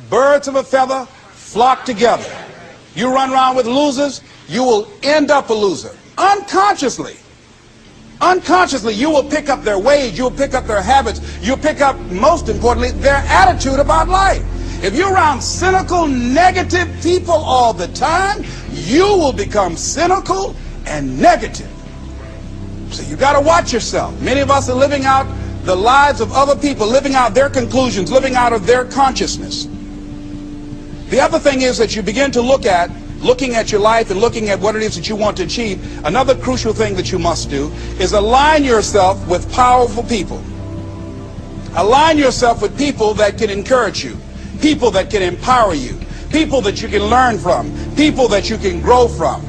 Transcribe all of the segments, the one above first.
Birds of a feather flock together. You run around with losers, you will end up a loser. Unconsciously. Unconsciously, you will pick up their ways, you will pick up their habits, you'll pick up, most importantly, their attitude about life. If you're around cynical, negative people all the time, you will become cynical and negative. So you got to watch yourself. Many of us are living out the lives of other people, living out their conclusions, living out of their consciousness. The other thing is that you begin to looking at your life and looking at what it is that you want to achieve. Another crucial thing that you must do is align yourself with powerful people. Align yourself with people that can encourage you, people that can empower you, people that you can learn from, people that you can grow from.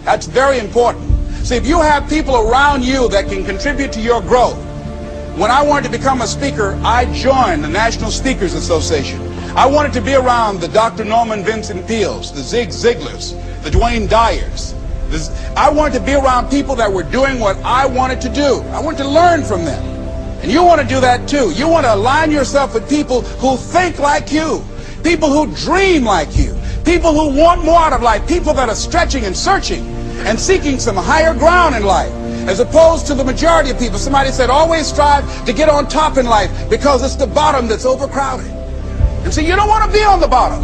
That's very important. See, if you have people around you that can contribute to your growth. When I wanted to become a speaker, I joined the National Speakers Association. I wanted to be around the Dr. Norman Vincent Peales, the Zig Ziglars, the Dwayne Dyers. I wanted to be around people that were doing what I wanted to do. I wanted to learn from them. And you want to do that too. You want to align yourself with people who think like you, people who dream like you, people who want more out of life, people that are stretching and searching and seeking some higher ground in life, as opposed to the majority of people. Somebody said, always strive to get on top in life because it's the bottom that's overcrowded. And so you don't want to be on the bottom.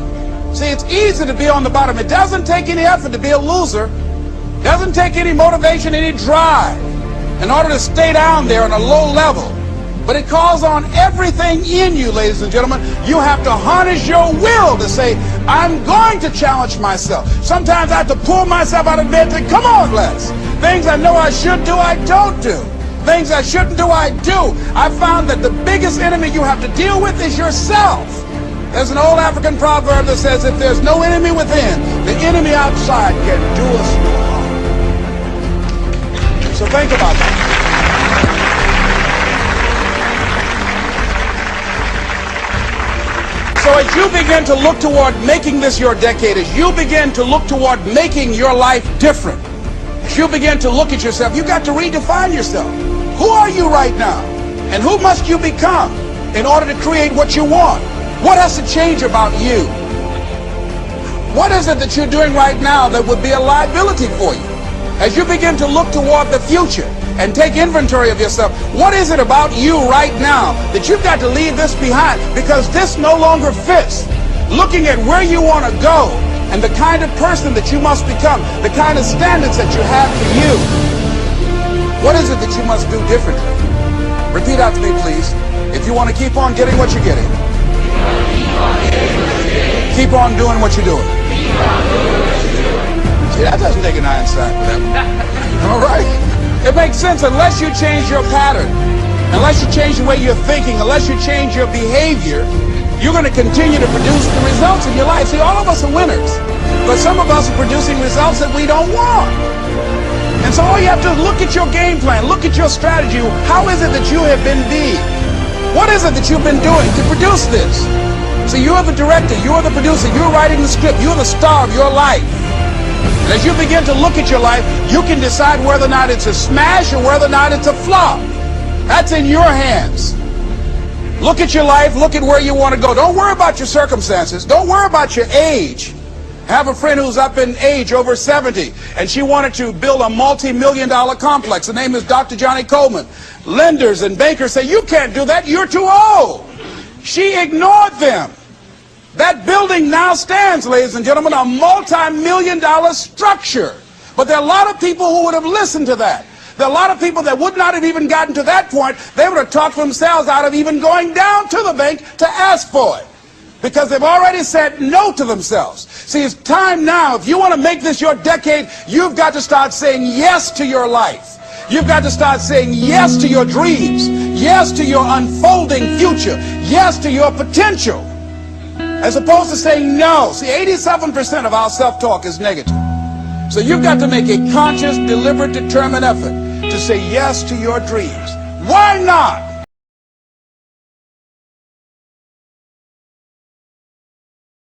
See, it's easy to be on the bottom. It doesn't take any effort to be a loser. It doesn't take any motivation, any drive in order to stay down there on a low level. But it calls on everything in you, ladies and gentlemen. You have to harness your will to say, I'm going to challenge myself. Sometimes I have to pull myself out of bed and say, come on, Les. Things I know I should do, I don't do. Things I shouldn't do, I do. I found that the biggest enemy you have to deal with is yourself. There's an old African proverb that says, if there's no enemy within, the enemy outside can do us no harm. So think about that. So as you begin to look toward making this your decade, as you begin to look toward making your life different, as you begin to look at yourself, you've got to redefine yourself. Who are you right now? And who must you become in order to create what you want? What has to change about you? What is it that you're doing right now that would be a liability for you? As you begin to look toward the future and take inventory of yourself, what is it about you right now that you've got to leave this behind because this no longer fits? Looking at where you want to go and the kind of person that you must become, the kind of standards that you have for you. What is it that you must do differently? Repeat out to me, please. If you want to keep on getting what you're getting, keep on doing what you're doing. See, that doesn't take an Einstein for that. All right? It makes sense unless you change your pattern, unless you change the way you're thinking, unless you change your behavior, you're going to continue to produce the results in your life. See, all of us are winners, but some of us are producing results that we don't want. And so all you have to do is look at your game plan, look at your strategy. How is it that you have been being? What is it that you've been doing to produce this? So you're the director, you're the producer, you're writing the script, you're the star of your life. And as you begin to look at your life, you can decide whether or not it's a smash or whether or not it's a flop. That's in your hands. Look at your life, look at where you want to go. Don't worry about your circumstances. Don't worry about your age. I have a friend who's up in age, over 70, and she wanted to build a multi-million-dollar complex. The name is Dr. Johnny Coleman. Lenders and bankers say, you can't do that, you're too old. She ignored them. That building now stands, ladies and gentlemen, a multi-million-dollar structure. But there are a lot of people who would have listened to that. There are a lot of people that would not have even gotten to that point. They would have talked themselves out of even going down to the bank to ask for it, because they've already said no to themselves. See, it's time now. If you want to make this your decade, you've got to start saying yes to your life. You've got to start saying yes to your dreams, yes to your unfolding future, yes to your potential, as opposed to saying no. See, 87% of our self-talk is negative. So you've got to make a conscious, deliberate, determined effort to say yes to your dreams. Why not?